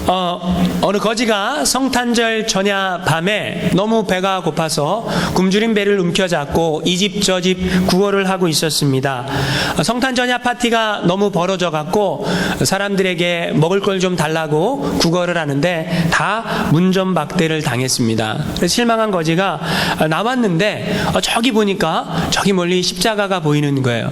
어느 거지가 성탄절 전야 밤에 너무 배가 고파서 굶주린 배를 움켜잡고 이 집 저 집 구걸을 하고 있었습니다. 성탄 전야 파티가 너무 벌어져 갖고 사람들에게 먹을 걸 좀 달라고 구걸을 하는데 다 문전박대를 당했습니다. 그래서 실망한 거지가 나왔는데 저기 보니까 저기 멀리 십자가가 보이는 거예요.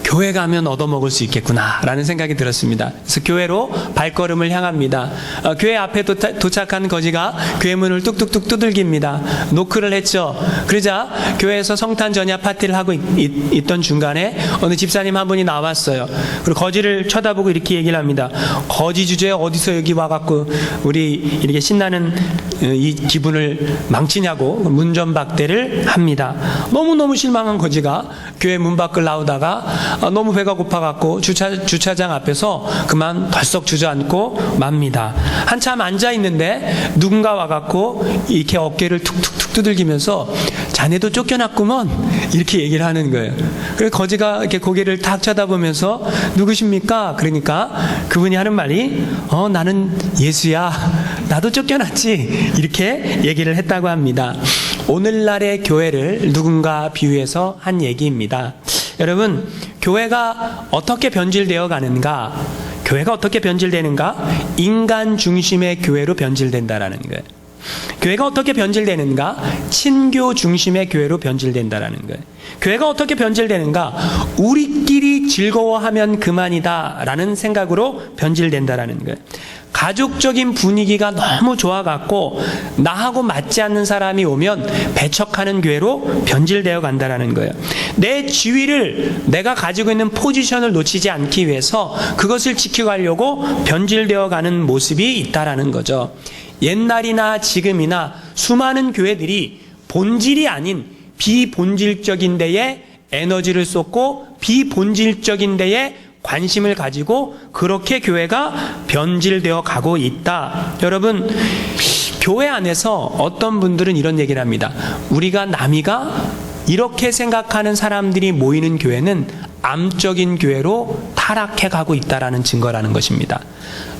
교회 가면 얻어먹을 수 있겠구나 라는 생각이 들었습니다. 그래서 교회로 발걸음을 향합니다. 교회 앞에 도착한 거지가 교회 문을 뚝뚝뚝 두들깁니다. 노크를 했죠. 그러자 교회에서 성탄 전야 파티를 하고 있던 중간에 어느 집사님 한 분이 나왔어요. 그리고 거지를 쳐다보고 이렇게 얘기를 합니다. 거지 주제에 어디서 여기 와갖고 우리 이렇게 신나는 이 기분을 망치냐고 문전박대를 합니다. 너무너무 실망한 거지가 교회 문 밖을 나오다가 너무 배가 고파갖고 주차장 앞에서 그만 덜썩 주저앉고 맙니다. 한참 앉아있는데 누군가 와갖고 이렇게 어깨를 툭툭툭 두들기면서 자네도 쫓겨났구먼 이렇게 얘기를 하는 거예요. 그래서 거지가 이렇게 고개를 탁 쳐다보면서 누구십니까? 그러니까 그분이 하는 말이 나는 예수야. 나도 쫓겨났지. 이렇게 얘기를 했다고 합니다. 오늘날의 교회를 누군가 비유해서 한 얘기입니다. 여러분, 교회가 어떻게 변질되어 가는가? 교회가 어떻게 변질되는가? 인간 중심의 교회로 변질된다라는 거예요. 교회가 어떻게 변질되는가? 친교 중심의 교회로 변질된다라는 거예요. 교회가 어떻게 변질되는가? 우리끼리 즐거워하면 그만이다라는 생각으로 변질된다라는 거예요. 가족적인 분위기가 너무 좋아갖고 나하고 맞지 않는 사람이 오면 배척하는 교회로 변질되어 간다라는 거예요. 내 지위를 내가 가지고 있는 포지션을 놓치지 않기 위해서 그것을 지켜가려고 변질되어 가는 모습이 있다라는 거죠. 옛날이나 지금이나 수많은 교회들이 본질이 아닌 비본질적인 데에 에너지를 쏟고 비본질적인 데에 관심을 가지고 그렇게 교회가 변질되어 가고 있다. 여러분, 교회 안에서 어떤 분들은 이런 얘기를 합니다. 우리가 남이가 이렇게 생각하는 사람들이 모이는 교회는 암적인 교회로 타락해 가고 있다라는 증거라는 것입니다.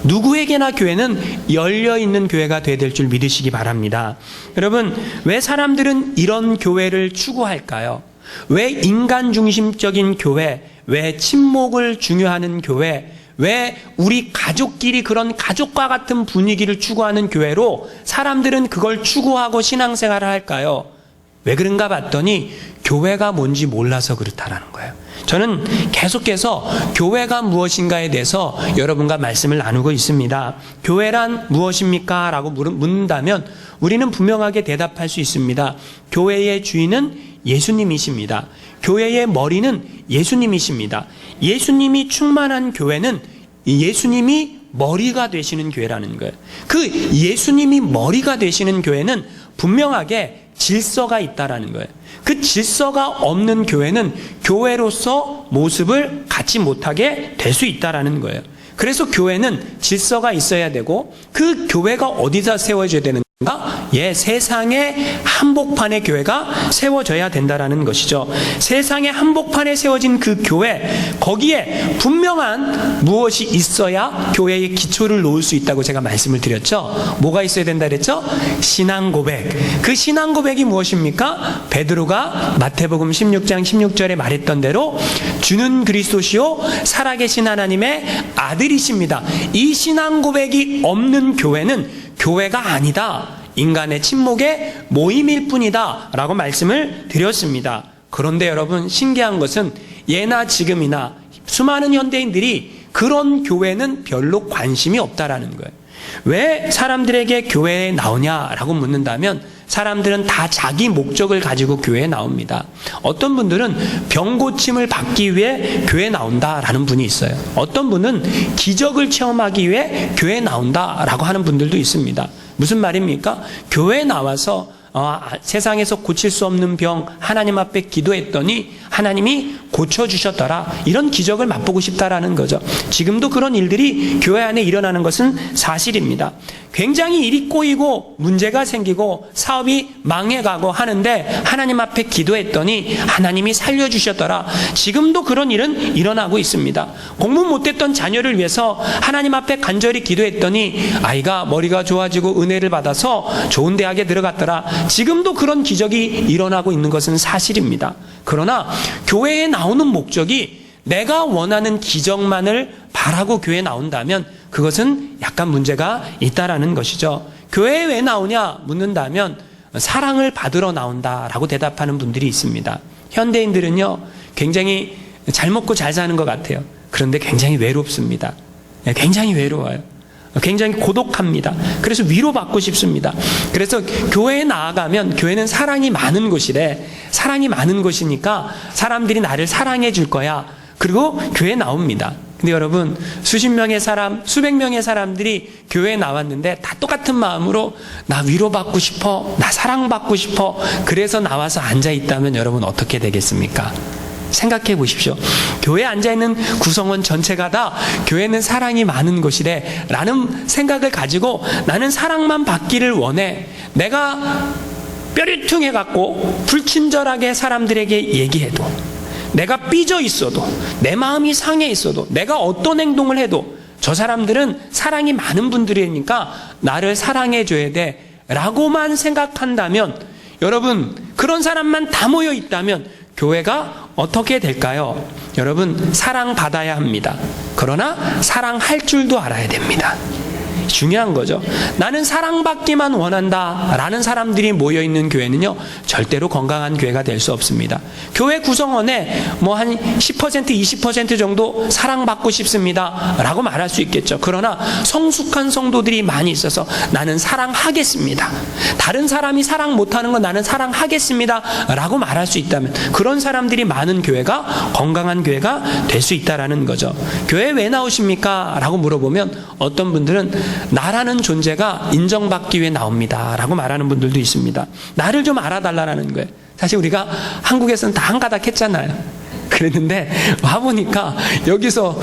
누구에게나 교회는 열려있는 교회가 되어야 될 줄 믿으시기 바랍니다. 여러분, 왜 사람들은 이런 교회를 추구할까요? 왜 인간 중심적인 교회, 왜 친목을 중요하는 교회, 왜 우리 가족끼리 그런 가족과 같은 분위기를 추구하는 교회로 사람들은 그걸 추구하고 신앙생활을 할까요? 왜 그런가 봤더니 교회가 뭔지 몰라서 그렇다라는 거예요. 저는 계속해서 교회가 무엇인가에 대해서 여러분과 말씀을 나누고 있습니다. 교회란 무엇입니까? 라고 묻는다면 우리는 분명하게 대답할 수 있습니다. 교회의 주인은 예수님이십니다. 교회의 머리는 예수님이십니다. 예수님이 충만한 교회는 예수님이 머리가 되시는 교회라는 거예요. 그 예수님이 머리가 되시는 교회는 분명하게 질서가 있다라는 거예요. 그 질서가 없는 교회는 교회로서 모습을 갖지 못하게 될 수 있다라는 거예요. 그래서 교회는 질서가 있어야 되고 그 교회가 어디다 세워져야 되는가? 세상의 한복판에 교회가 세워져야 된다라는 것이죠. 세상의 한복판에 세워진 그 교회, 거기에 분명한 무엇이 있어야 교회의 기초를 놓을 수 있다고 제가 말씀을 드렸죠. 뭐가 있어야 된다 그랬죠? 신앙 고백. 그 신앙 고백이 무엇입니까? 베드로가 마태복음 16장 16절에 말했던 대로 주는 그리스도시요 살아계신 하나님의 아들이십니다. 이 신앙 고백이 없는 교회는 교회가 아니다. 인간의 친목의 모임일 뿐이다 라고 말씀을 드렸습니다. 그런데 여러분, 신기한 것은 예나 지금이나 수많은 현대인들이 그런 교회는 별로 관심이 없다라는 거예요. 왜 사람들에게 교회에 나오냐라고 묻는다면 사람들은 다 자기 목적을 가지고 교회에 나옵니다. 어떤 분들은 병 고침을 받기 위해 교회에 나온다라는 분이 있어요. 어떤 분은 기적을 체험하기 위해 교회에 나온다라고 하는 분들도 있습니다. 무슨 말입니까? 교회에 나와서 세상에서 고칠 수 없는 병 하나님 앞에 기도했더니 하나님이 고쳐주셨더라. 이런 기적을 맛보고 싶다라는 거죠. 지금도 그런 일들이 교회 안에 일어나는 것은 사실입니다. 굉장히 일이 꼬이고 문제가 생기고 사업이 망해가고 하는데 하나님 앞에 기도했더니 하나님이 살려주셨더라. 지금도 그런 일은 일어나고 있습니다. 공부 못했던 자녀를 위해서 하나님 앞에 간절히 기도했더니 아이가 머리가 좋아지고 은혜를 받아서 좋은 대학에 들어갔더라. 지금도 그런 기적이 일어나고 있는 것은 사실입니다. 그러나 교회에 나오는 목적이 내가 원하는 기적만을 바라고 교회에 나온다면 그것은 약간 문제가 있다라는 것이죠. 교회에 왜 나오냐 묻는다면 사랑을 받으러 나온다라고 대답하는 분들이 있습니다. 현대인들은요 굉장히 잘 먹고 잘 사는 것 같아요. 그런데 굉장히 외롭습니다. 굉장히 외로워요. 굉장히 고독합니다. 그래서 위로받고 싶습니다. 그래서 교회에 나아가면 교회는 사랑이 많은 곳이래. 사랑이 많은 곳이니까 사람들이 나를 사랑해 줄 거야. 그리고 교회에 나옵니다. 근데 여러분 수십 명의 사람, 수백 명의 사람들이 교회에 나왔는데 다 똑같은 마음으로 나 위로받고 싶어, 나 사랑받고 싶어, 그래서 나와서 앉아있다면 여러분 어떻게 되겠습니까? 생각해 보십시오. 교회에 앉아있는 구성원 전체가 다 교회는 사랑이 많은 곳이래 라는 생각을 가지고 나는 사랑만 받기를 원해. 내가 뼈리퉁해 갖고 불친절하게 사람들에게 얘기해도, 내가 삐져 있어도, 내 마음이 상해 있어도, 내가 어떤 행동을 해도 저 사람들은 사랑이 많은 분들이니까 나를 사랑해 줘야 돼 라고만 생각한다면, 여러분 그런 사람만 다 모여 있다면 교회가 어떻게 될까요? 여러분 사랑받아야 합니다. 그러나 사랑할 줄도 알아야 됩니다. 중요한 거죠. 나는 사랑받기만 원한다 라는 사람들이 모여있는 교회는요 절대로 건강한 교회가 될 수 없습니다. 교회 구성원에 뭐 한 10% 20% 정도 사랑받고 싶습니다 라고 말할 수 있겠죠. 그러나 성숙한 성도들이 많이 있어서 나는 사랑하겠습니다, 다른 사람이 사랑 못하는 건 나는 사랑하겠습니다 라고 말할 수 있다면 그런 사람들이 많은 교회가 건강한 교회가 될 수 있다라는 거죠. 교회 왜 나오십니까? 라고 물어보면 어떤 분들은 나라는 존재가 인정받기 위해 나옵니다 라고 말하는 분들도 있습니다. 나를 좀 알아달라는 거예요. 사실 우리가 한국에서는 다 한가닥 했잖아요. 그랬는데 와보니까 여기서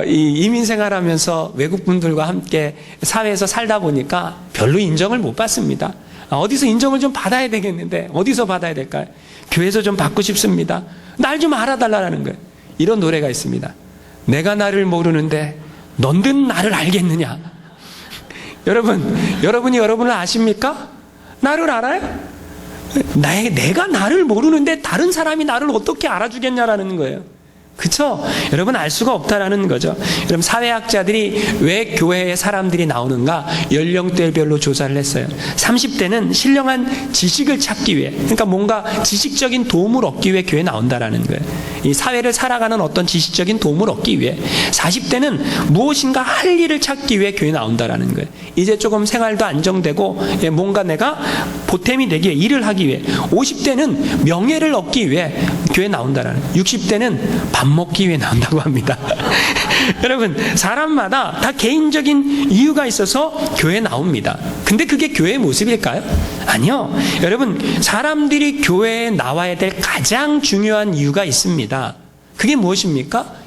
이민생활하면서 외국분들과 함께 사회에서 살다 보니까 별로 인정을 못 받습니다. 어디서 인정을 좀 받아야 되겠는데 어디서 받아야 될까요? 교회에서 좀 받고 싶습니다. 날 좀 알아달라는 거예요. 이런 노래가 있습니다. 내가 나를 모르는데 넌든 나를 알겠느냐. 여러분이 여러분을 아십니까? 나를 알아요? 내가 나를 모르는데 다른 사람이 나를 어떻게 알아주겠냐라는 거예요. 그쵸? 여러분 알 수가 없다라는 거죠. 여러분 사회학자들이 왜 교회에 사람들이 나오는가 연령대별로 조사를 했어요. 30대는 신령한 지식을 찾기 위해, 그러니까 뭔가 지식적인 도움을 얻기 위해 교회에 나온다라는 거예요. 이 사회를 살아가는 어떤 지식적인 도움을 얻기 위해. 40대는 무엇인가 할 일을 찾기 위해 교회에 나온다라는 거예요. 이제 조금 생활도 안정되고 뭔가 내가 보탬이 되기 위해, 일을 하기 위해. 50대는 명예를 얻기 위해 교회에 나온다라는 거예요. 60대는 밥 먹기 위해 나온다고 합니다. 여러분 사람마다 다 개인적인 이유가 있어서 교회에 나옵니다. 근데 그게 교회의 모습일까요? 아니요. 여러분 사람들이 교회에 나와야 될 가장 중요한 이유가 있습니다. 그게 무엇입니까?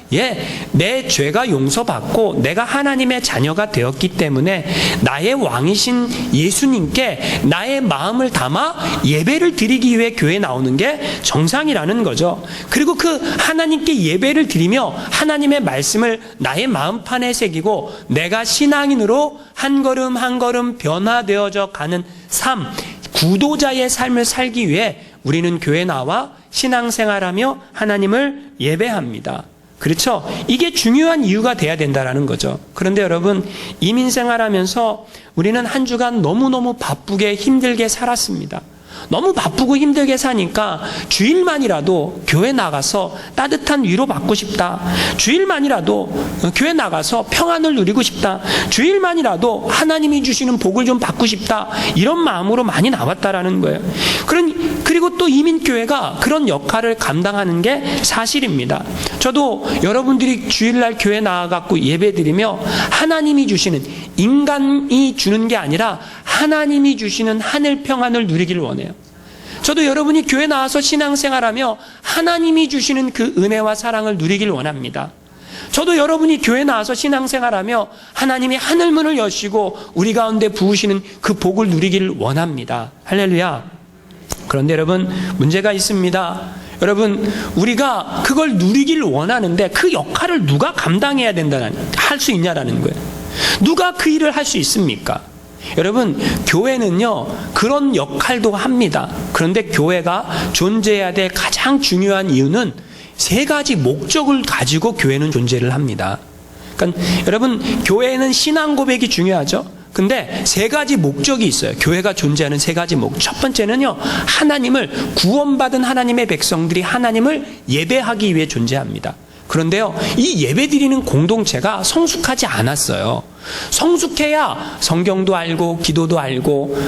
내 죄가 용서받고 내가 하나님의 자녀가 되었기 때문에 나의 왕이신 예수님께 나의 마음을 담아 예배를 드리기 위해 교회에 나오는 게 정상이라는 거죠. 그리고 그 하나님께 예배를 드리며 하나님의 말씀을 나의 마음판에 새기고 내가 신앙인으로 한 걸음 한 걸음 변화되어져 가는 삶, 구도자의 삶을 살기 위해 우리는 교회에 나와 신앙생활하며 하나님을 예배합니다. 그렇죠? 이게 중요한 이유가 돼야 된다는 거죠. 그런데 여러분 이민생활하면서 우리는 한 주간 너무너무 바쁘게 힘들게 살았습니다. 너무 바쁘고 힘들게 사니까 주일만이라도 교회 나가서 따뜻한 위로 받고 싶다. 주일만이라도 교회 나가서 평안을 누리고 싶다. 주일만이라도 하나님이 주시는 복을 좀 받고 싶다. 이런 마음으로 많이 나왔다라는 거예요. 그리고 또 이민교회가 그런 역할을 감당하는 게 사실입니다. 저도 여러분들이 주일날 교회 나가갖고 예배드리며 하나님이 주시는, 인간이 주는 게 아니라 하나님이 주시는 하늘 평안을 누리기를 원해요. 저도 여러분이 교회 나와서 신앙생활하며 하나님이 주시는 그 은혜와 사랑을 누리길 원합니다. 저도 여러분이 교회 나와서 신앙생활하며 하나님이 하늘문을 여시고 우리 가운데 부으시는 그 복을 누리기를 원합니다. 할렐루야. 그런데 여러분, 문제가 있습니다. 여러분, 우리가 그걸 누리기를 원하는데 그 역할을 누가 감당해야 된다는, 할 수 있냐라는 거예요. 누가 그 일을 할 수 있습니까? 여러분, 교회는요, 그런 역할도 합니다. 그런데 교회가 존재해야 될 가장 중요한 이유는 세 가지 목적을 가지고 교회는 존재를 합니다. 그러니까 여러분, 교회는 신앙 고백이 중요하죠. 근데 세 가지 목적이 있어요. 교회가 존재하는 세 가지 목적. 첫 번째는요, 하나님을, 구원받은 하나님의 백성들이 하나님을 예배하기 위해 존재합니다. 그런데요, 이 예배드리는 공동체가 성숙하지 않았어요. 성숙해야 성경도 알고 기도도 알고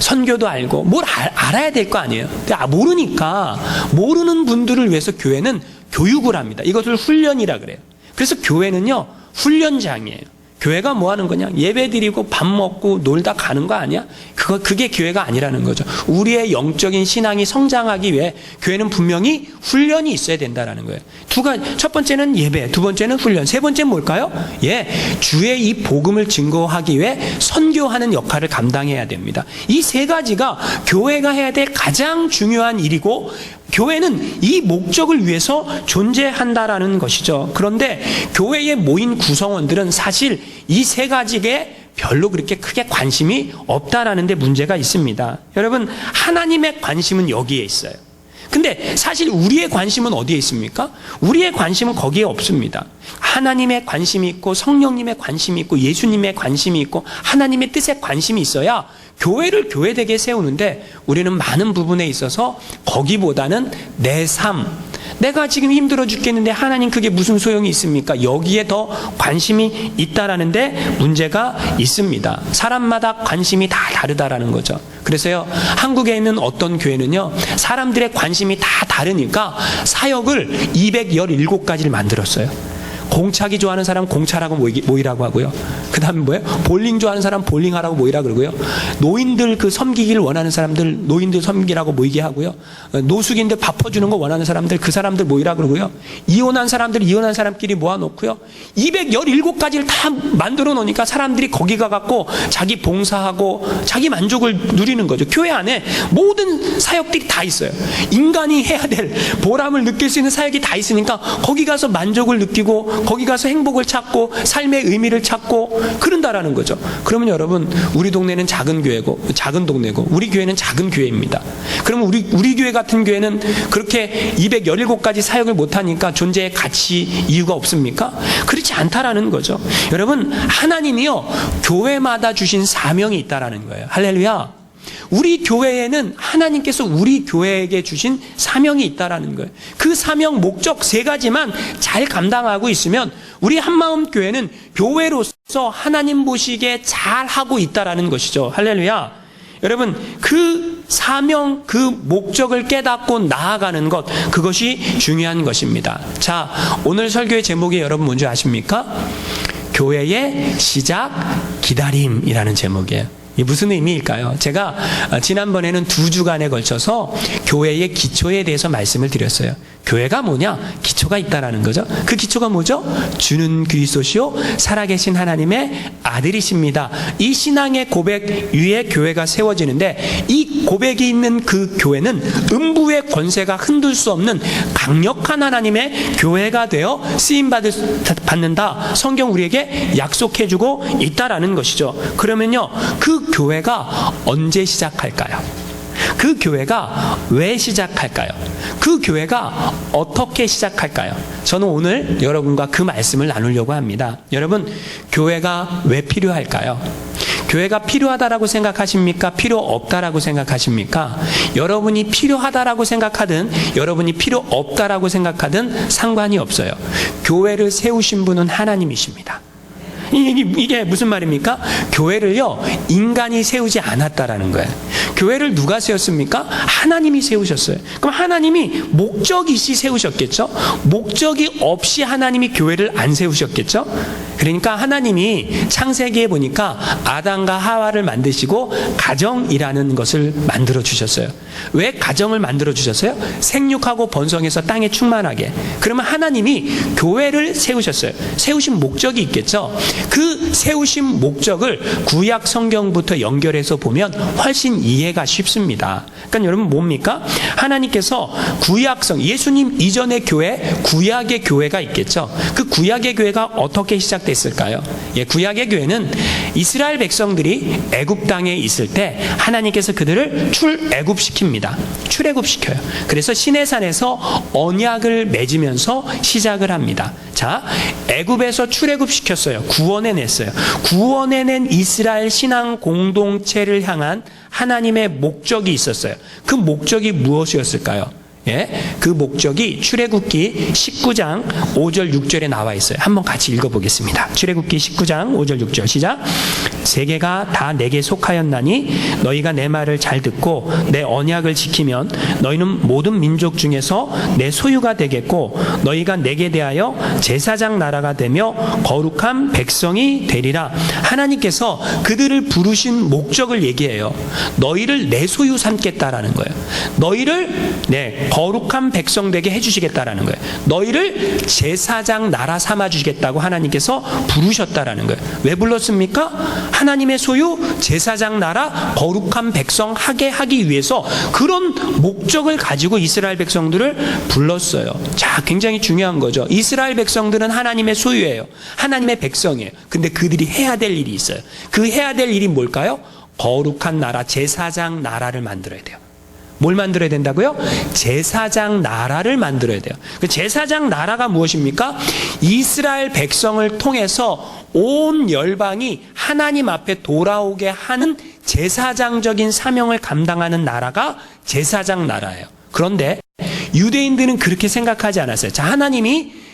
선교도 알고 뭘 알아야 될 거 아니에요. 근데 모르니까, 모르는 분들을 위해서 교회는 교육을 합니다. 이것을 훈련이라 그래요. 그래서 교회는요, 훈련장이에요. 교회가 뭐 하는 거냐? 예배 드리고 밥 먹고 놀다 가는 거 아니야? 그게 교회가 아니라는 거죠. 우리의 영적인 신앙이 성장하기 위해 교회는 분명히 훈련이 있어야 된다는 거예요. 첫 번째는 예배, 두 번째는 훈련, 세 번째는 뭘까요? 주의 이 복음을 증거하기 위해 선교하는 역할을 감당해야 됩니다. 이 세 가지가 교회가 해야 될 가장 중요한 일이고, 교회는 이 목적을 위해서 존재한다라는 것이죠. 그런데 교회에 모인 구성원들은 사실 이 세 가지에 별로 그렇게 크게 관심이 없다라는 데 문제가 있습니다. 여러분, 하나님의 관심은 여기에 있어요. 근데 사실 우리의 관심은 어디에 있습니까? 우리의 관심은 거기에 없습니다. 하나님의 관심이 있고 성령님의 관심이 있고 예수님의 관심이 있고 하나님의 뜻에 관심이 있어야 교회를 교회되게 세우는데, 우리는 많은 부분에 있어서 거기보다는 내 삶, 내가 지금 힘들어 죽겠는데 하나님 그게 무슨 소용이 있습니까? 여기에 더 관심이 있다라는 데 문제가 있습니다. 사람마다 관심이 다 다르다라는 거죠. 그래서요, 한국에 있는 어떤 교회는요, 사람들의 관심이 다 다르니까 사역을 217가지를 만들었어요. 공차기 좋아하는 사람 공차라고 모이라고 하고요. 그 다음에 뭐예요? 볼링 좋아하는 사람 볼링하라고 모이라 그러고요. 노인들 섬기기를 원하는 사람들 노인들 섬기라고 모이게 하고요. 노숙인들 밥 퍼주는 거 원하는 사람들 그 사람들 모이라 그러고요. 이혼한 사람들 이혼한 사람끼리 모아놓고요. 217가지를 다 만들어 놓으니까 사람들이 거기 가갖고 자기 봉사하고 자기 만족을 누리는 거죠. 교회 안에 모든 사역들이 다 있어요. 인간이 해야 될 보람을 느낄 수 있는 사역이 다 있으니까 거기 가서 만족을 느끼고 거기 가서 행복을 찾고 삶의 의미를 찾고 그런다라는 거죠. 그러면 여러분, 우리 동네는 작은 교회고 작은 동네고 우리 교회는 작은 교회입니다. 그러면 우리 교회 같은 교회는 그렇게 217가지 사역을 못하니까 존재의 가치 이유가 없습니까? 그렇지 않다라는 거죠. 여러분, 하나님이요, 교회마다 주신 사명이 있다라는 거예요. 할렐루야. 우리 교회에는 하나님께서 우리 교회에게 주신 사명이 있다라는 거예요. 그 사명 목적 세 가지만 잘 감당하고 있으면 우리 한마음 교회는 교회로서 하나님 보시기에 잘 하고 있다라는 것이죠. 할렐루야. 여러분, 그 사명, 그 목적을 깨닫고 나아가는 것, 그것이 중요한 것입니다. 자, 오늘 설교의 제목이 여러분 뭔지 아십니까? 교회의 시작 기다림이라는 제목이에요. 이 무슨 의미일까요? 제가 지난번에는 2주간에 걸쳐서 교회의 기초에 대해서 말씀을 드렸어요. 교회가 뭐냐? 기초가 있다라는 거죠. 그 기초가 뭐죠? 주는 그리스도시요 살아계신 하나님의 아들이십니다. 이 신앙의 고백 위에 교회가 세워지는데, 이 고백이 있는 그 교회는 음부의 권세가 흔들 수 없는 강력한 하나님의 교회가 되어 쓰임받는다. 성경 우리에게 약속해주고 있다라는 것이죠. 그러면요, 그 교회가 언제 시작할까요? 그 교회가 왜 시작할까요? 그 교회가 어떻게 시작할까요? 저는 오늘 여러분과 그 말씀을 나누려고 합니다. 여러분, 교회가 왜 필요할까요? 교회가 필요하다라고 생각하십니까? 필요 없다라고 생각하십니까? 여러분이 필요하다라고 생각하든 여러분이 필요 없다라고 생각하든 상관이 없어요. 교회를 세우신 분은 하나님이십니다. 이게 무슨 말입니까? 교회를요, 인간이 세우지 않았다라는 거예요. 교회를 누가 세웠습니까? 하나님이 세우셨어요. 그럼 하나님이 목적이 있이 세우셨겠죠? 목적이 없이 하나님이 교회를 안 세우셨겠죠? 그러니까 하나님이 창세기에 보니까 아담과 하와를 만드시고 가정이라는 것을 만들어 주셨어요. 왜 가정을 만들어 주셨어요? 생육하고 번성해서 땅에 충만하게. 그러면 하나님이 교회를 세우셨어요. 세우신 목적이 있겠죠? 그 세우신 목적을 구약 성경부터 연결해서 보면 훨씬 이해가 쉽습니다. 그러니까 여러분 뭡니까? 하나님께서 구약성, 예수님 이전의 교회, 구약의 교회가 있겠죠? 그 구약의 교회가 어떻게 시작됐을까요? 구약의 교회는 이스라엘 백성들이 애굽 땅에 있을 때 하나님께서 그들을 출애굽시킵니다. 출애굽시켜요. 그래서 시내산에서 언약을 맺으면서 시작을 합니다. 자, 애굽에서 출애굽시켰어요. 구원해냈어요. 구원해낸 이스라엘 신앙 공동체를 향한 하나님의 목적이 있었어요. 그 목적이 무엇이었을까요? 그 목적이 출애굽기 19장 5절 6절에 나와 있어요. 한번 같이 읽어보겠습니다. 출애굽기 19장 5절 6절 시작. 세계가 다 내게 속하였나니 너희가 내 말을 잘 듣고 내 언약을 지키면 너희는 모든 민족 중에서 내 소유가 되겠고 너희가 내게 대하여 제사장 나라가 되며 거룩한 백성이 되리라. 하나님께서 그들을 부르신 목적을 얘기해요. 너희를 내 소유 삼겠다라는 거예요. 너희를 거룩한 백성 되게 해주시겠다라는 거예요. 너희를 제사장 나라 삼아주시겠다고 하나님께서 부르셨다라는 거예요. 왜 불렀습니까? 하나님의 소유 제사장 나라 거룩한 백성 하게 하기 위해서 그런 목적을 가지고 이스라엘 백성들을 불렀어요. 자, 굉장히 중요한 거죠. 이스라엘 백성들은 하나님의 소유예요. 하나님의 백성이에요. 근데 그들이 해야 될 일이 있어요. 그 해야 될 일이 뭘까요? 거룩한 나라, 제사장 나라를 만들어야 돼요. 뭘 만들어야 된다고요? 제사장 나라를 만들어야 돼요. 그 제사장 나라가 무엇입니까? 이스라엘 백성을 통해서 온 열방이 하나님 앞에 돌아오게 하는 제사장적인 사명을 감당하는 나라가 제사장 나라예요. 그런데 유대인들은 그렇게 생각하지 않았어요. 자, 하나님이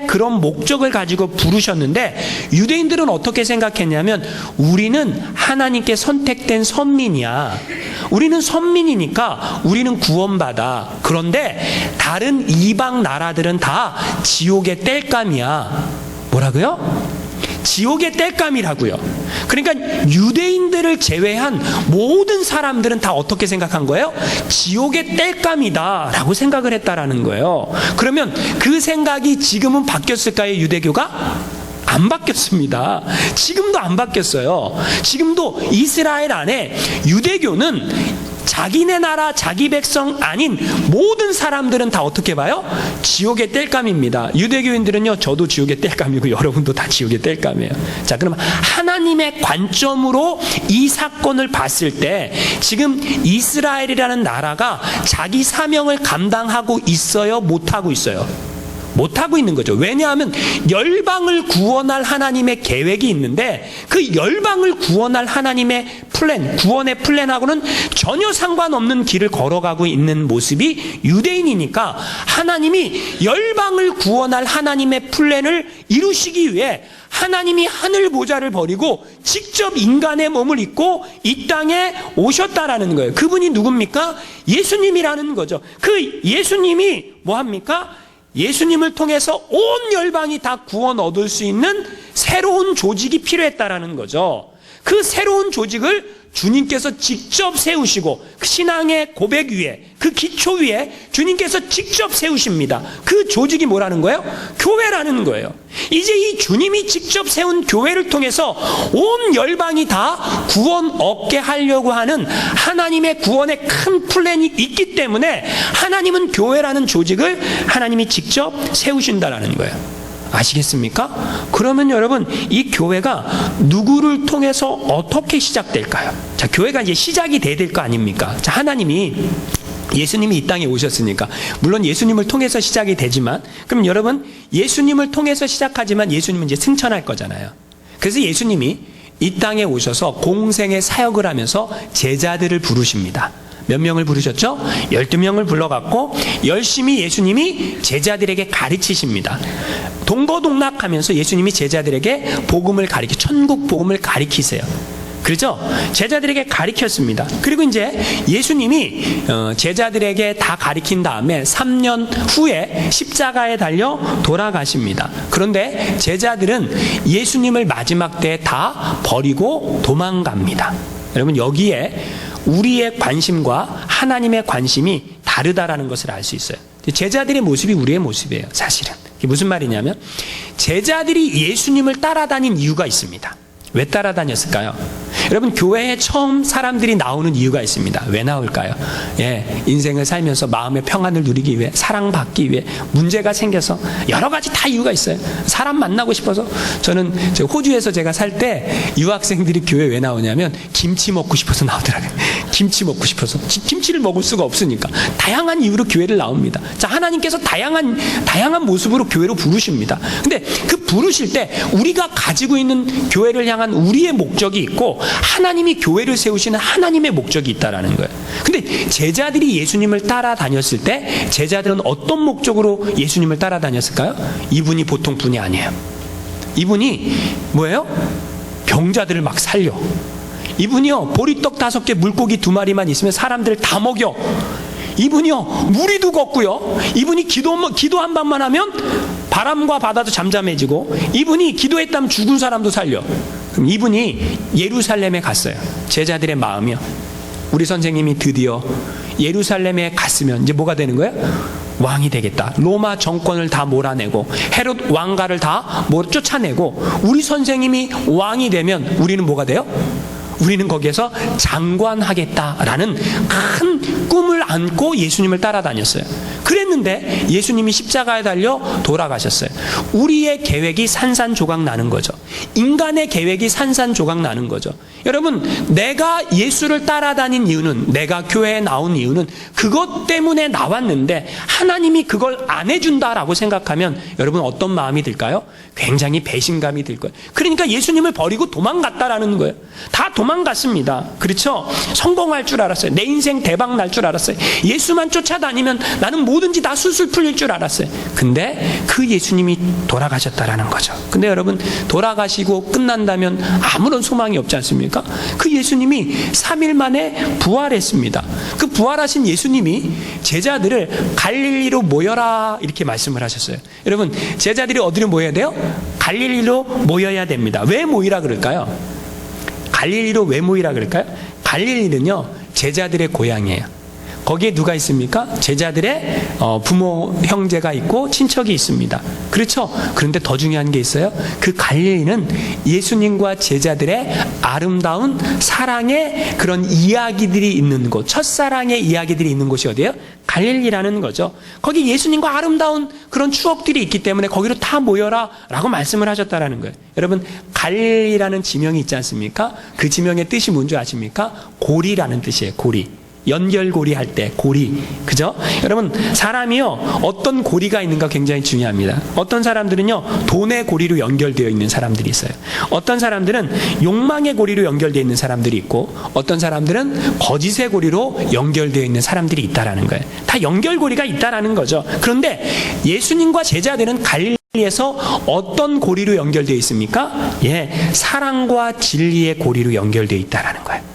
그런 목적을 가지고 부르셨는데 유대인들은 어떻게 생각했냐면 우리는 하나님께 선택된 선민이야. 우리는 선민이니까 우리는 구원받아. 그런데 다른 이방 나라들은 다 지옥의 땔감이야. 뭐라고요? 지옥의 땔감이라고요. 그러니까 유대인들을 제외한 모든 사람들은 다 어떻게 생각한 거예요? 지옥의 땔감이다 라고 생각을 했다라는 거예요. 그러면 그 생각이 지금은 바뀌었을까요? 유대교가? 안 바뀌었습니다. 지금도 안 바뀌었어요. 지금도 이스라엘 안에 유대교는 자기네 나라 자기 백성 아닌 모든 사람들은 다 어떻게 봐요? 지옥의 땔감입니다. 유대교인들은요, 저도 지옥의 땔감이고 여러분도 다 지옥의 땔감이에요. 자, 그럼 하나님의 관점으로 이 사건을 봤을 때 지금 이스라엘이라는 나라가 자기 사명을 감당하고 있어요? 못하고 있어요? 못하고 있는 거죠. 왜냐하면 열방을 구원할 하나님의 계획이 있는데 그 열방을 구원할 하나님의 플랜, 구원의 플랜하고는 전혀 상관없는 길을 걸어가고 있는 모습이 유대인이니까 하나님이 열방을 구원할 하나님의 플랜을 이루시기 위해 하나님이 하늘 보좌를 버리고 직접 인간의 몸을 입고 이 땅에 오셨다라는 거예요. 그분이 누굽니까? 예수님이라는 거죠. 그 예수님이 뭐합니까? 예수님을 통해서 온 열방이 다 구원 얻을 수 있는 새로운 조직이 필요했다라는 거죠. 그 새로운 조직을 주님께서 직접 세우시고 그 신앙의 고백 위에 그 기초 위에 주님께서 직접 세우십니다. 그 조직이 뭐라는 거예요? 교회라는 거예요. 이제 이 주님이 직접 세운 교회를 통해서 온 열방이 다 구원 얻게 하려고 하는 하나님의 구원의 큰 플랜이 있기 때문에 하나님은 교회라는 조직을 하나님이 직접 세우신다라는 거예요. 아시겠습니까? 그러면 여러분, 이 교회가 누구를 통해서 어떻게 시작될까요? 자, 교회가 이제 시작이 돼야 될 거 아닙니까? 자, 하나님이 예수님이 이 땅에 오셨으니까 물론 예수님을 통해서 시작이 되지만 그럼 여러분, 예수님을 통해서 시작하지만 예수님은 이제 승천할 거잖아요. 그래서 예수님이 이 땅에 오셔서 공생의 사역을 하면서 제자들을 부르십니다. 몇 명을 부르셨죠? 12명을 불러갖고 열심히 예수님이 제자들에게 가르치십니다. 동거동락하면서 예수님이 제자들에게 복음을 천국 복음을 가르치세요. 그렇죠? 제자들에게 가르쳤습니다. 그리고 이제 예수님이 제자들에게 다 가르친 다음에 3년 후에 십자가에 달려 돌아가십니다. 그런데 제자들은 예수님을 마지막 때에 다 버리고 도망갑니다. 여러분, 여기에 우리의 관심과 하나님의 관심이 다르다라는 것을 알 수 있어요. 제자들의 모습이 우리의 모습이에요, 사실은. 이게 무슨 말이냐면, 제자들이 예수님을 따라다닌 이유가 있습니다. 왜 따라다녔을까요? 여러분, 교회에 처음 사람들이 나오는 이유가 있습니다. 왜 나올까요? 인생을 살면서 마음의 평안을 누리기 위해, 사랑받기 위해, 문제가 생겨서 여러 가지 다 이유가 있어요. 사람 만나고 싶어서. 저는 호주에서 제가 살 때 유학생들이 교회 왜 나오냐면 김치 먹고 싶어서 나오더라고요. 김치 먹고 싶어서. 김치를 먹을 수가 없으니까 다양한 이유로 교회를 나옵니다. 자, 하나님께서 다양한 모습으로 교회로 부르십니다. 근데 그 부르실 때 우리가 가지고 있는 교회를 향한 우리의 목적이 있고, 하나님이 교회를 세우시는 하나님의 목적이 있다라는 거예요. 근데 제자들이 예수님을 따라다녔을 때 제자들은 어떤 목적으로 예수님을 따라다녔을까요? 이분이 보통 분이 아니에요. 이분이 뭐예요? 병자들을 막 살려. 이분이요, 보리떡 5개, 물고기 2마리만 있으면 사람들을 다 먹여. 이분이요, 무리도 걷고요. 이분이 기도 한 번만 하면 바람과 바다도 잠잠해지고, 이분이 기도했다면 죽은 사람도 살려. 그럼 이분이 예루살렘에 갔어요. 제자들의 마음이요. 우리 선생님이 드디어 예루살렘에 갔으면 이제 뭐가 되는 거예요? 왕이 되겠다. 로마 정권을 다 몰아내고 헤롯 왕가를 다 쫓아내고 우리 선생님이 왕이 되면 우리는 뭐가 돼요? 우리는 거기에서 장관하겠다라는 큰 꿈을 안고 예수님을 따라다녔어요. 그랬는데 예수님이 십자가에 달려 돌아가셨어요. 우리의 계획이 산산조각 나는 거죠. 인간의 계획이 산산조각 나는 거죠. 여러분, 내가 예수를 따라다닌 이유는, 내가 교회에 나온 이유는 그것 때문에 나왔는데 하나님이 그걸 안 해준다라고 생각하면 여러분 어떤 마음이 들까요? 굉장히 배신감이 들 거예요. 그러니까 예수님을 버리고 도망갔다라는 거예요. 다 도망갔습니다. 그렇죠? 성공할 줄 알았어요. 내 인생 대박 날 줄 알았어요. 예수만 쫓아다니면 나는 뭐든지 다 술술 풀릴 줄 알았어요. 근데 그 예수님이 돌아가셨다라는 거죠. 근데 여러분, 돌아가시고 끝난다면 아무런 소망이 없지 않습니까? 그 예수님이 3일 만에 부활했습니다. 그 부활하신 예수님이 제자들을 갈릴리로 모여라 이렇게 말씀을 하셨어요. 여러분, 제자들이 어디로 모여야 돼요? 갈릴리로 모여야 됩니다. 왜 모이라 그럴까요? 갈릴리로 왜 모이라 그럴까요? 갈릴리는요, 제자들의 고향이에요. 거기에 누가 있습니까? 제자들의 부모, 형제가 있고 친척이 있습니다. 그렇죠? 그런데 더 중요한 게 있어요. 그 갈릴리는 예수님과 제자들의 아름다운 사랑의 그런 이야기들이 있는 곳, 첫사랑의 이야기들이 있는 곳이 어디예요? 갈릴리라는 거죠. 거기 예수님과 아름다운 그런 추억들이 있기 때문에 거기로 다 모여라 라고 말씀을 하셨다라는 거예요. 여러분, 갈릴리라는 지명이 있지 않습니까? 그 지명의 뜻이 뭔지 아십니까? 고리라는 뜻이에요. 고리. 연결고리 할 때 고리, 그죠? 여러분, 사람이요, 어떤 고리가 있는가 굉장히 중요합니다. 어떤 사람들은요, 돈의 고리로 연결되어 있는 사람들이 있어요. 어떤 사람들은 욕망의 고리로 연결되어 있는 사람들이 있고, 어떤 사람들은 거짓의 고리로 연결되어 있는 사람들이 있다라는 거예요. 다 연결고리가 있다라는 거죠. 그런데 예수님과 제자들은 갈릴리에서 어떤 고리로 연결되어 있습니까? 사랑과 진리의 고리로 연결되어 있다라는 거예요.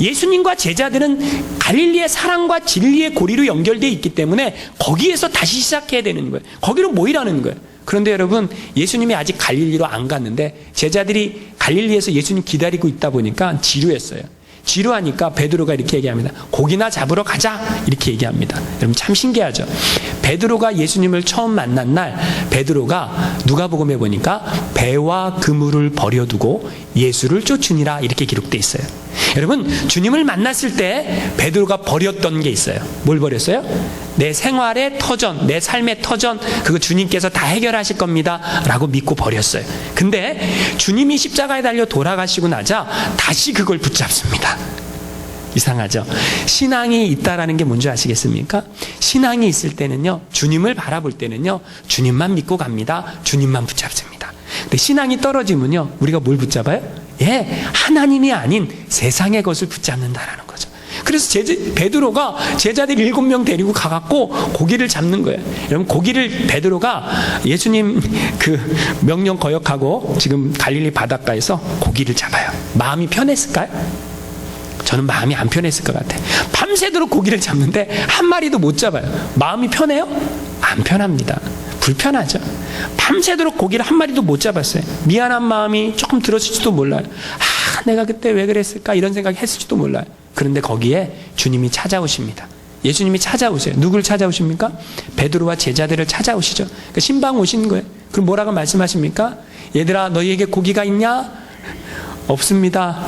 예수님과 제자들은 갈릴리의 사랑과 진리의 고리로 연결되어 있기 때문에 거기에서 다시 시작해야 되는 거예요. 거기로 모이라는 거예요. 그런데 여러분, 예수님이 아직 갈릴리로 안 갔는데 제자들이 갈릴리에서 예수님 기다리고 있다 보니까 지루했어요. 지루하니까 베드로가 이렇게 얘기합니다. 고기나 잡으러 가자 이렇게 얘기합니다. 여러분, 참 신기하죠. 베드로가 예수님을 처음 만난 날 베드로가 누가복음에 보니까 배와 그물을 버려두고 예수를 쫓으니라 이렇게 기록되어 있어요. 여러분, 주님을 만났을 때 베드로가 버렸던 게 있어요. 뭘 버렸어요? 내 생활의 터전, 내 삶의 터전, 그거 주님께서 다 해결하실 겁니다 라고 믿고 버렸어요. 근데 주님이 십자가에 달려 돌아가시고 나자 다시 그걸 붙잡습니다. 이상하죠? 신앙이 있다라는 게 뭔지 아시겠습니까? 신앙이 있을 때는요, 주님을 바라볼 때는요, 주님만 믿고 갑니다. 주님만 붙잡습니다. 근데 신앙이 떨어지면요, 우리가 뭘 붙잡아요? 하나님이 아닌 세상의 것을 붙잡는다라는 거죠. 그래서 베드로가 제자들 7명 데리고 가갖고 고기를 잡는 거예요. 여러분, 고기를 베드로가 예수님 그 명령 거역하고 지금 갈릴리 바닷가에서 고기를 잡아요. 마음이 편했을까요? 저는 마음이 안 편했을 것 같아요. 밤새도록 고기를 잡는데 한 마리도 못 잡아요. 마음이 편해요? 안 편합니다. 불편하죠. 밤새도록 고기를 한 마리도 못 잡았어요. 미안한 마음이 조금 들었을지도 몰라요. 내가 그때 왜 그랬을까 이런 생각 했을지도 몰라요. 그런데 거기에 주님이 찾아오십니다. 예수님이 찾아오세요. 누굴 찾아오십니까? 베드로와 제자들을 찾아오시죠. 그러니까 신방 오신 거예요. 그럼 뭐라고 말씀하십니까? 얘들아, 너희에게 고기가 있냐? 없습니다.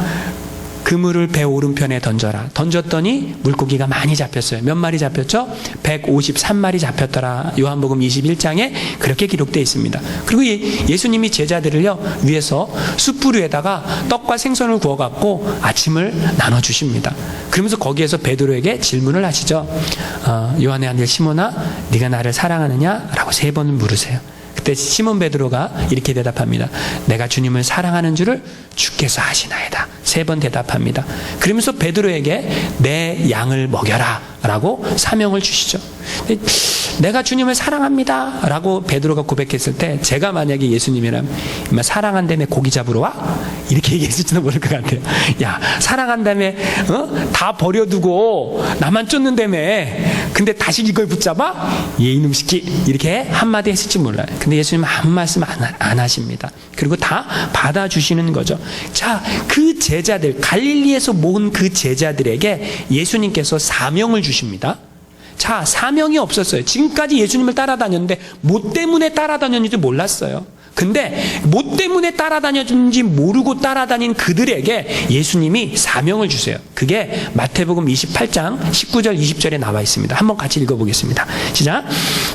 그물을 배 오른편에 던져라. 던졌더니 물고기가 많이 잡혔어요. 몇 마리 잡혔죠? 153마리 잡혔더라. 요한복음 21장에 그렇게 기록되어 있습니다. 그리고 예수님이 제자들을요, 위에서 숯불 위에다가 떡과 생선을 구워갖고 아침을 나눠주십니다. 그러면서 거기에서 베드로에게 질문을 하시죠. 요한의 아들 시몬아, 네가 나를 사랑하느냐? 라고 3번 물으세요. 그때 시몬 베드로가 이렇게 대답합니다. 내가 주님을 사랑하는 줄을 주께서 아시나이다. 3번 대답합니다. 그러면서 베드로에게 내 양을 먹여라 라고 사명을 주시죠. 내가 주님을 사랑합니다 라고 베드로가 고백했을 때, 제가 만약에 예수님이라면 사랑한다며 고기 잡으러 와? 이렇게 얘기했을지도 모를 것 같아요. 야, 사랑한다며 다 버려두고 나만 쫓는다며 근데 다시 이걸 붙잡아? 얘 이놈 새끼, 이렇게 한마디 했을지 몰라요. 근데 예수님은 아무 말씀 안 하십니다. 그리고 다 받아주시는 거죠. 자, 그 제자들, 갈릴리에서 모은 그 제자들에게 예수님께서 사명을 주십니다. 자, 사명이 없었어요. 지금까지 예수님을 따라다녔는데 뭐 때문에 따라다녔는지 몰랐어요. 근데 뭐 때문에 따라다녔는지 모르고 따라다닌 그들에게 예수님이 사명을 주세요. 그게 마태복음 28장 19절 20절에 나와 있습니다. 한번 같이 읽어보겠습니다. 시작.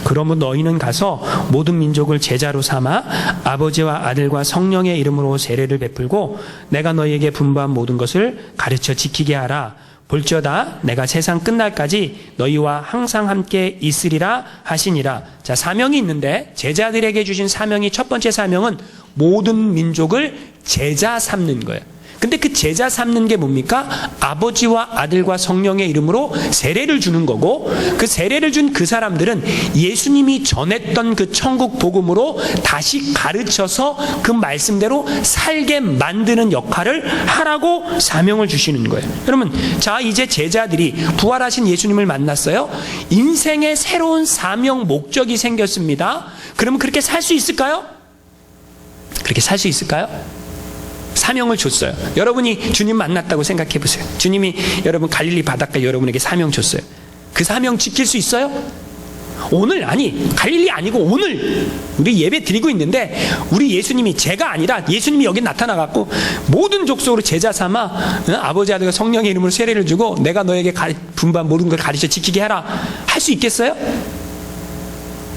그러면 너희는 가서 모든 민족을 제자로 삼아 아버지와 아들과 성령의 이름으로 세례를 베풀고 내가 너희에게 분부한 모든 것을 가르쳐 지키게 하라. 볼지어다 내가 세상 끝날까지 너희와 항상 함께 있으리라 하시니라. 자, 사명이 있는데 제자들에게 주신 사명이, 첫 번째 사명은 모든 민족을 제자 삼는 거예요. 근데 그 제자 삼는 게 뭡니까? 아버지와 아들과 성령의 이름으로 세례를 주는 거고, 그 세례를 준 그 사람들은 예수님이 전했던 그 천국 복음으로 다시 가르쳐서 그 말씀대로 살게 만드는 역할을 하라고 사명을 주시는 거예요. 여러분, 자, 이제 제자들이 부활하신 예수님을 만났어요. 인생의 새로운 사명, 목적이 생겼습니다. 그러면 그렇게 살 수 있을까요? 그렇게 살 수 있을까요? 사명을 줬어요. 여러분이 주님 만났다고 생각해 보세요. 주님이 여러분 갈릴리 바닷가에 여러분에게 사명 줬어요. 그 사명 지킬 수 있어요? 오늘, 아니 갈릴리 아니고 오늘 우리 예배 드리고 있는데, 우리 예수님이, 제가 아니라 예수님이 여기 나타나갖고 모든 족속으로 제자 삼아 아버지 아들과 성령의 이름으로 세례를 주고 내가 너에게 분부한 모든 걸 가르쳐 지키게 하라. 할 수 있겠어요?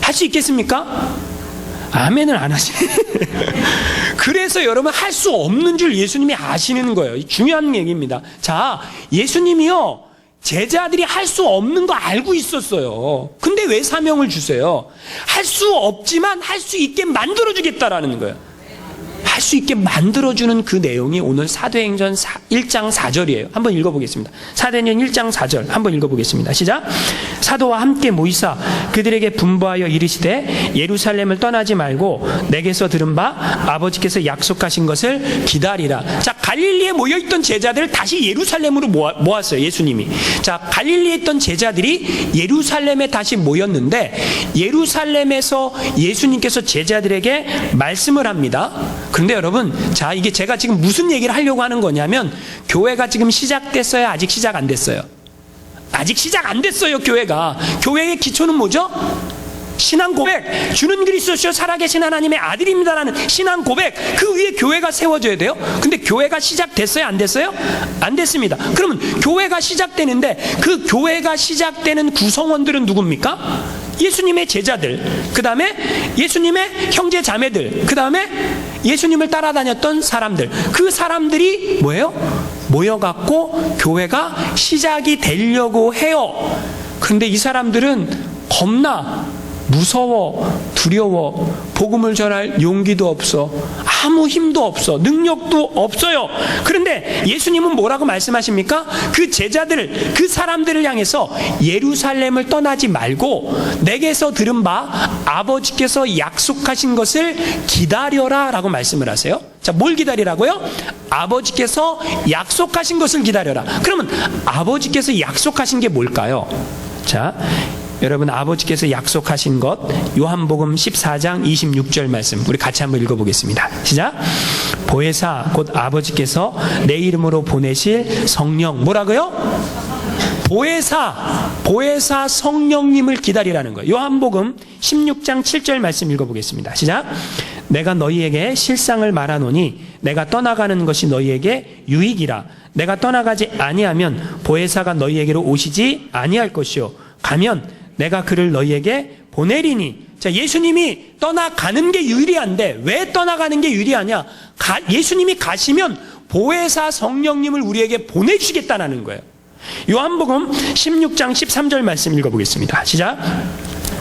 할 수 있겠습니까? 아멘을 안 하시네. 그래서 여러분, 할 수 없는 줄 예수님이 아시는 거예요. 중요한 얘기입니다. 자, 예수님이요, 제자들이 할 수 없는 거 알고 있었어요. 근데 왜 사명을 주세요? 할 수 없지만 할 수 있게 만들어주겠다라는 거예요. 할 수 있게 만들어주는 그 내용이 오늘 사도행전 1장 4절이에요. 한번 읽어보겠습니다. 사도행전 1장 4절 한번 읽어보겠습니다. 시작. 사도와 함께 모이사 그들에게 분부하여 이르시되 예루살렘을 떠나지 말고 내게서 들은 바 아버지께서 약속하신 것을 기다리라. 자, 갈릴리에 모여있던 제자들을 다시 예루살렘으로 모았어요. 예수님이. 자, 갈릴리에 있던 제자들이 예루살렘에 다시 모였는데, 예루살렘에서 예수님께서 제자들에게 말씀을 합니다. 그런데 여러분, 자, 이게 제가 지금 무슨 얘기를 하려고 하는 거냐면, 교회가 지금 시작됐어요? 아직 시작 안 됐어요? 아직 시작 안 됐어요. 교회의 기초는 뭐죠? 신앙 고백. 주는 그리스도시요 살아계신 하나님의 아들입니다라는 신앙 고백. 그 위에 교회가 세워져야 돼요. 근데 교회가 시작됐어요? 안 됐어요? 안 됐습니다. 그러면 교회가 시작되는데, 그 교회가 시작되는 구성원들은 누굽니까? 예수님의 제자들, 그 다음에 예수님의 형제 자매들, 그 다음에 예수님을 따라다녔던 사람들. 그 사람들이 뭐예요? 모여갖고 교회가 시작이 되려고 해요. 그런데 이 사람들은 겁나 무서워, 두려워, 복음을 전할 용기도 없어, 아무 힘도 없어. 능력도 없어요. 그런데 예수님은 뭐라고 말씀하십니까? 그 제자들, 그 사람들을 향해서 예루살렘을 떠나지 말고 내게서 들은 바 아버지께서 약속하신 것을 기다려라 라고 말씀을 하세요. 자, 뭘 기다리라고요? 아버지께서 약속하신 것을 기다려라. 그러면 아버지께서 약속하신 게 뭘까요? 자, 여러분, 아버지께서 약속하신 것, 요한복음 14장 26절 말씀 우리 같이 한번 읽어보겠습니다. 시작. 보혜사 곧 아버지께서 내 이름으로 보내실 성령, 뭐라고요? 보혜사 성령님을 기다리라는 거예요. 요한복음 16장 7절 말씀 읽어보겠습니다. 시작. 내가 너희에게 실상을 말하노니 내가 떠나가는 것이 너희에게 유익이라. 내가 떠나가지 아니하면 보혜사가 너희에게로 오시지 아니할 것이요 가면 내가 그를 너희에게 보내리니. 자, 예수님이 떠나가는 게 유리한데 왜 떠나가는 게 유리하냐? 예수님이 가시면 보혜사 성령님을 우리에게 보내주시겠다는 거예요. 요한복음 16장 13절 말씀 읽어보겠습니다. 시작.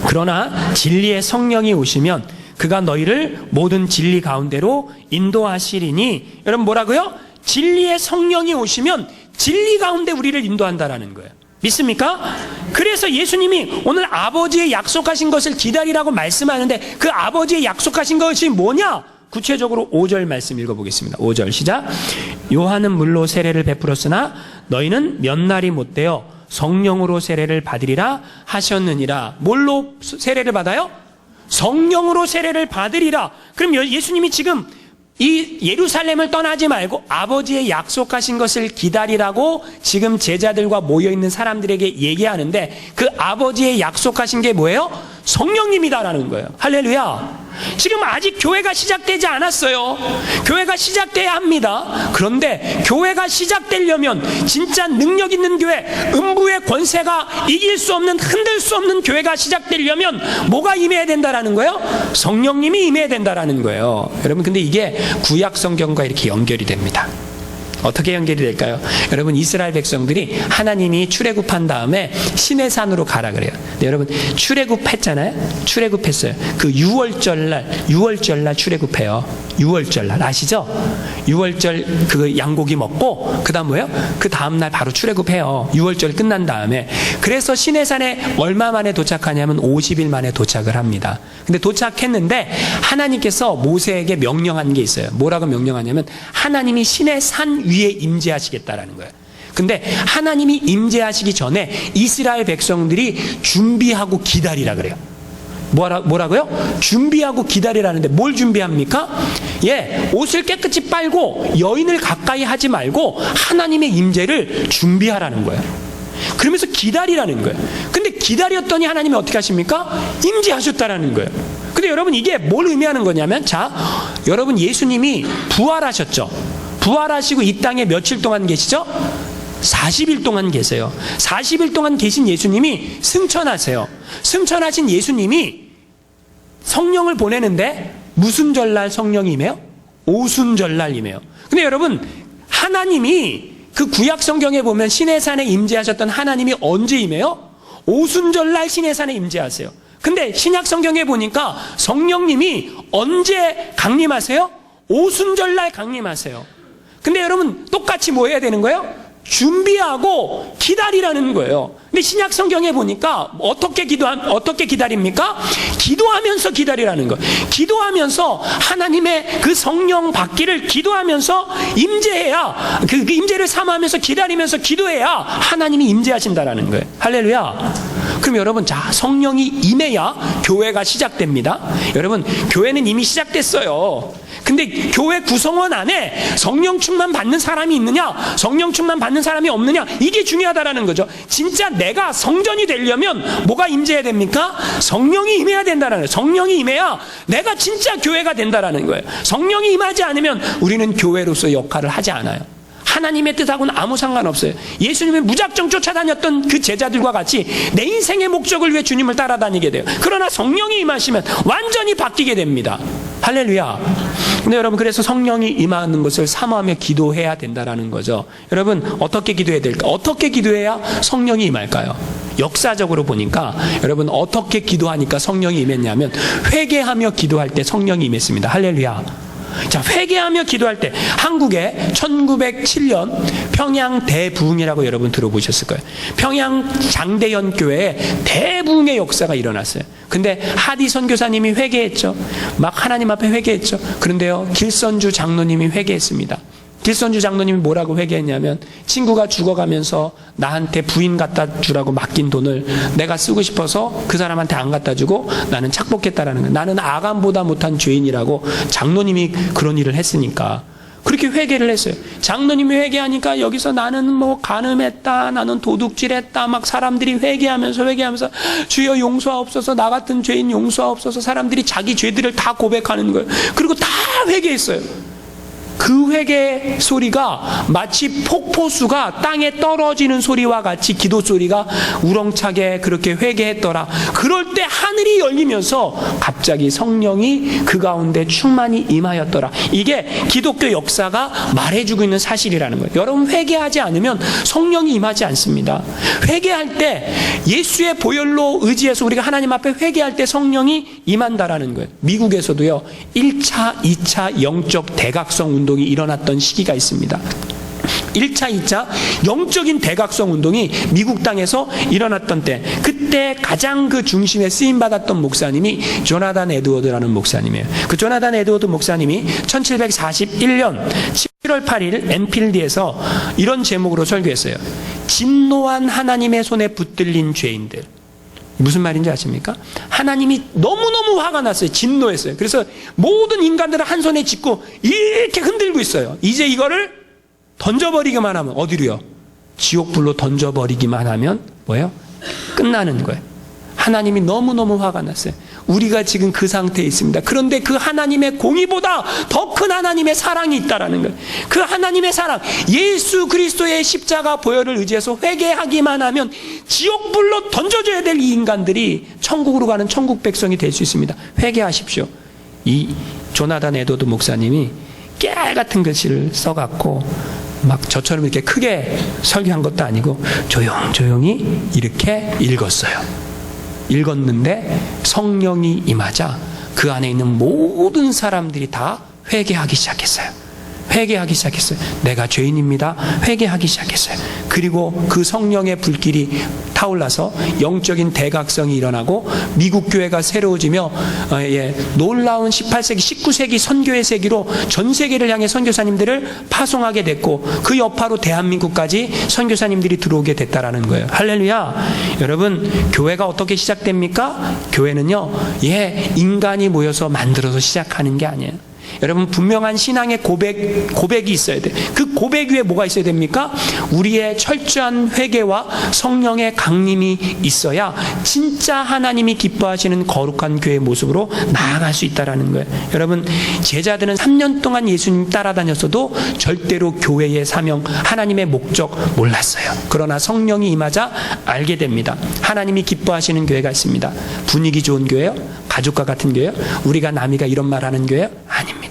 그러나 진리의 성령이 오시면 그가 너희를 모든 진리 가운데로 인도하시리니. 여러분, 뭐라고요? 진리의 성령이 오시면 진리 가운데 우리를 인도한다라는 거예요. 믿습니까? 그래서 예수님이 오늘 아버지의 약속하신 것을 기다리라고 말씀하는데 그 아버지의 약속하신 것이 뭐냐? 구체적으로 5절 말씀 읽어보겠습니다. 5절 시작. 요한은 물로 세례를 베풀었으나 너희는 몇 날이 못되어 성령으로 세례를 받으리라 하셨느니라. 뭘로 세례를 받아요? 성령으로 세례를 받으리라. 그럼 예수님이 지금 이 예루살렘을 떠나지 말고 아버지의 약속하신 것을 기다리라고 지금 제자들과 모여있는 사람들에게 얘기하는데 그 아버지의 약속하신 게 뭐예요? 성령님이다라는 거예요. 할렐루야. 지금 아직 교회가 시작되지 않았어요. 교회가 시작돼야 합니다. 그런데 교회가 시작되려면 진짜 능력 있는 교회, 음부의 권세가 이길 수 없는, 흔들 수 없는 교회가 시작되려면 뭐가 임해야 된다라는 거예요? 성령님이 임해야 된다라는 거예요. 여러분, 근데 이게 구약 성경과 이렇게 연결이 됩니다. 어떻게 연결이 될까요? 여러분, 이스라엘 백성들이 하나님이 출애굽한 다음에 시내산으로 가라 그래요. 근데 여러분, 출애굽했잖아요. 출애굽했어요. 그 6월절날 출애굽해요. 6월절날 아시죠? 6월절 그 양고기 먹고 그다음 뭐예요? 그 다음날 바로 출애굽해요. 6월절 끝난 다음에. 그래서 시내산에 얼마 만에 도착하냐면 50일 만에 도착을 합니다. 근데 도착했는데 하나님께서 모세에게 명령한 게 있어요. 뭐라고 명령하냐면 하나님이 시내산 위에 임재하시겠다라는 거예요. 근데 하나님이 임재하시기 전에 이스라엘 백성들이 준비하고 기다리라 그래요. 뭐라고요? 준비하고 기다리라는데 뭘 준비합니까? 옷을 깨끗이 빨고 여인을 가까이 하지 말고 하나님의 임재를 준비하라는 거예요. 그러면서 기다리라는 거예요. 근데 기다렸더니 하나님이 어떻게 하십니까? 임재하셨다라는 거예요. 근데 여러분, 이게 뭘 의미하는 거냐면, 자, 여러분, 예수님이 부활하셨죠? 부활하시고 이 땅에 며칠 동안 계시죠? 40일 동안 계세요. 40일 동안 계신 예수님이 승천하세요. 승천하신 예수님이 성령을 보내는데 무슨 절날 성령이 임해요? 오순절날 임해요. 근데 여러분, 하나님이 그 구약 성경에 보면 시내산에 임재하셨던 하나님이 언제 임해요? 오순절날 시내산에 임재하세요. 근데 신약 성경에 보니까 성령님이 언제 강림하세요? 오순절날 강림하세요. 근데 여러분, 똑같이 뭐 해야 되는 거예요? 준비하고 기다리라는 거예요. 근데 신약 성경에 보니까 어떻게 기다립니까? 기도하면서 기다리라는 거예요. 기도하면서 하나님의 그 성령 받기를 기도하면서 임재해야, 그 임재를 삼으면서 기다리면서 기도해야 하나님이 임재하신다라는 거예요. 할렐루야. 그럼 여러분, 자, 성령이 임해야 교회가 시작됩니다. 여러분, 교회는 이미 시작됐어요. 근데 교회 구성원 안에 성령 충만 받는 사람이 있느냐, 성령 충만 받는 사람이 없느냐, 이게 중요하다라는 거죠. 진짜 내가 성전이 되려면 뭐가 임재해야 됩니까? 성령이 임해야 된다는 거예요. 성령이 임해야 내가 진짜 교회가 된다라는 거예요. 성령이 임하지 않으면 우리는 교회로서 역할을 하지 않아요. 하나님의 뜻하고는 아무 상관없어요. 예수님이 무작정 쫓아다녔던 그 제자들과 같이 내 인생의 목적을 위해 주님을 따라다니게 돼요. 그러나 성령이 임하시면 완전히 바뀌게 됩니다. 할렐루야. 근데 여러분, 그래서 성령이 임하는 것을 사모하며 기도해야 된다라는 거죠. 여러분, 어떻게 기도해야 될까? 어떻게 기도해야 성령이 임할까요? 역사적으로 보니까 여러분, 어떻게 기도하니까 성령이 임했냐면 회개하며 기도할 때 성령이 임했습니다. 할렐루야. 자, 회개하며 기도할 때 한국에 1907년 평양 대부흥이라고 여러분 들어보셨을 거예요. 평양 장대현 교회에 대부흥의 역사가 일어났어요. 근데 하디 선교사님이 회개했죠. 막 하나님 앞에 회개했죠. 그런데요, 길선주 장로님이 회개했습니다. 길선주 장로님이 뭐라고 회개했냐면, 친구가 죽어가면서 나한테 부인 갖다 주라고 맡긴 돈을 내가 쓰고 싶어서 그 사람한테 안 갖다 주고 나는 착복했다라는 거예요. 나는 아간보다 못한 죄인이라고 장로님이 그런 일을 했으니까 그렇게 회개를 했어요. 장로님이 회개하니까 여기서 나는 뭐 간음했다, 나는 도둑질했다, 막 사람들이 회개하면서 주여 용서하옵소서, 나 같은 죄인 용서하옵소서, 사람들이 자기 죄들을 다 고백하는 거예요. 그리고 다 회개했어요. 그 회개 소리가 마치 폭포수가 땅에 떨어지는 소리와 같이 기도 소리가 우렁차게 그렇게 회개했더라. 그럴 때 하늘이 열리면서 갑자기 성령이 그 가운데 충만히 임하였더라. 이게 기독교 역사가 말해주고 있는 사실이라는 거예요. 여러분, 회개하지 않으면 성령이 임하지 않습니다. 회개할 때 예수의 보혈로 의지해서 우리가 하나님 앞에 회개할 때 성령이 임한다라는 거예요. 미국에서도요, 1차, 2차 영적 대각성 운동이 일어났던 시기가 있습니다. 1차, 2차 영적인 대각성 운동이 미국 땅에서 일어났던 때, 그때 가장 그 중심에 쓰임받았던 목사님이 조나단 에드워드라는 목사님이에요. 그 조나단 에드워드 목사님이 1741년 7월 8일 엔필드에서 이런 제목으로 설교했어요. 진노한 하나님의 손에 붙들린 죄인들. 무슨 말인지 아십니까? 하나님이 너무너무 화가 났어요. 진노했어요. 그래서 모든 인간들을 한 손에 짚고 이렇게 흔들고 있어요. 이제 이거를 던져버리기만 하면, 어디로요? 지옥불로 던져버리기만 하면 뭐예요? 끝나는 거예요. 하나님이 너무너무 화가 났어요. 우리가 지금 그 상태에 있습니다. 그런데 그 하나님의 공의보다 더 큰 하나님의 사랑이 있다라는 거예요. 그 하나님의 사랑, 예수 그리스도의 십자가 보혈을 의지해서 회개하기만 하면 지옥불로 던져줘야 될 이 인간들이 천국으로 가는 천국 백성이 될 수 있습니다. 회개하십시오. 이 조나단 에드워드 목사님이 깨알 같은 글씨를 써갖고 막 저처럼 이렇게 크게 설교한 것도 아니고 조용조용히 이렇게 읽었어요. 읽었는데 성령이 임하자 그 안에 있는 모든 사람들이 다 회개하기 시작했어요. 회개하기 시작했어요. 내가 죄인입니다. 회개하기 시작했어요. 그리고 그 성령의 불길이 타올라서 영적인 대각성이 일어나고 미국 교회가 새로워지며 놀라운 18세기, 19세기 선교의 세기로 전 세계를 향해 선교사님들을 파송하게 됐고, 그 여파로 대한민국까지 선교사님들이 들어오게 됐다라는 거예요. 할렐루야. 여러분, 교회가 어떻게 시작됩니까? 교회는요, 인간이 모여서 만들어서 시작하는 게 아니에요. 여러분, 분명한 신앙의 고백이 있어야 돼. 그 고백 위에 뭐가 있어야 됩니까? 우리의 철저한 회개와 성령의 강림이 있어야 진짜 하나님이 기뻐하시는 거룩한 교회의 모습으로 나아갈 수 있다는 거예요. 여러분, 제자들은 3년 동안 예수님 따라다녔어도 절대로 교회의 사명, 하나님의 목적 몰랐어요. 그러나 성령이 임하자 알게 됩니다. 하나님이 기뻐하시는 교회가 있습니다. 분위기 좋은 교회요? 가족과 같은 교회요? 우리가 남이가 이런 말하는 교회요? 아닙니다.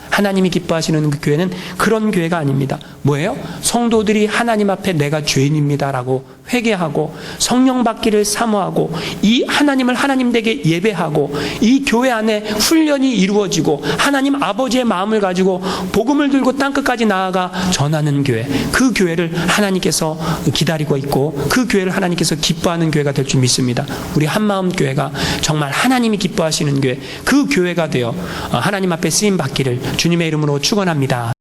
하나님이 기뻐하시는 그 교회는 그런 교회가 아닙니다. 뭐예요? 성도들이 하나님 앞에 내가 죄인입니다라고 회개하고 성령 받기를 사모하고 이 하나님을 하나님 되게 예배하고 이 교회 안에 훈련이 이루어지고 하나님 아버지의 마음을 가지고 복음을 들고 땅끝까지 나아가 전하는 교회, 그 교회를 하나님께서 기다리고 있고 그 교회를 하나님께서 기뻐하는 교회가 될 줄 믿습니다. 우리 한마음 교회가 정말 하나님이 기뻐하시는 교회, 그 교회가 되어 하나님 앞에 쓰임 받기를 주님의 이름으로 축원합니다.